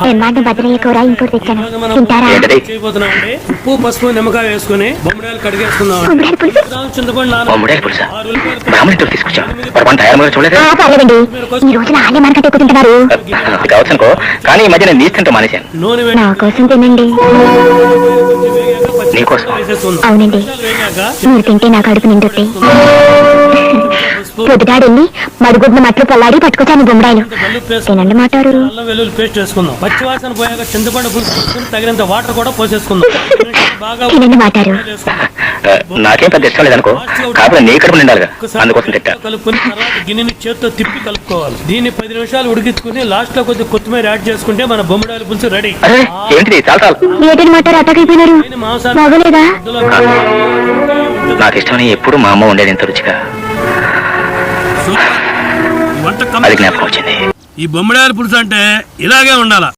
బ్రహ్మాండం భద్రయ్య కూర ఇంకోటి తెచ్చాను, తింటారా? చేయబోతున్నామండి. ఉప్పు పసుపు నిమ్మకాయ వేసుకుని బొమ్మడాయలు కడిగేసుకుందాం. గుమ్మడి పులుసు? చింతపండు బొమ్మడాయల పులుసా? బ్రాహ్మణ ఇంటికి తీసుకొచ్చాం. పొరపాటు తయారు మీద చూడలేదు. పర్లేదండి, ఈ రోజున ఆలే మనకంటే ఎక్కువ తింటున్నారు. కావచ్చు అనుకో, కానీ ఈ మధ్య నేను నీసు తింటూ మానేశాను. నూనె నా కోసం తినండి. నీకోసం? వేసేసుకుందాం. అవునండి, వేగాక మీరు తింటే నా కడుపు నిండుతాయి. పొద్దుటాడెళ్ళి మరుగుడ్ల మట్లు పొల్లాడి పట్టుకొచ్చాను బొమ్మడాయలు. తినండి మాటారు. అల్లం వెల్లుల్లి పేస్ట్ వేసుకుందాం. పచ్చివాసన పోయాక చింతపండు పులుసు తీసుకుని తగినంత వాటర్ కూడా పోసేసుకుందాం. బాగా తినండి మాటారు. నాకేం పెద్ద ఇష్టం లేదనుకో, కాకపోతే నీ కడుపు నిండాలిగా, అందుకోసం తిట్టా. కలుపుకుని తర్వాత గిన్నెని చేత్తో తిప్పి కలుపుకోవాలి. దీన్ని 10 నిమిషాలు ఉడికించుకుని లాస్ట్ లో కొద్దిగా కొత్తిమీర యాడ్ చేసుకుంటే మన బొమ్మడాయల పులుసు రెడీ. అరే ఏంటిది, చాలా చాలు. ఏంటని మాటారు అట్టకైపోయినారు? బాగోలేదా? నాకు ఇష్టమని ఎప్పుడు మా అమ్మ ఉండేది ఇంత రుచిగా. వంట అది జ్ఞాపకం వచ్చింది. ఈ బొమ్మడాయల పులుసు అంటే ఇలాగే ఉండాలా.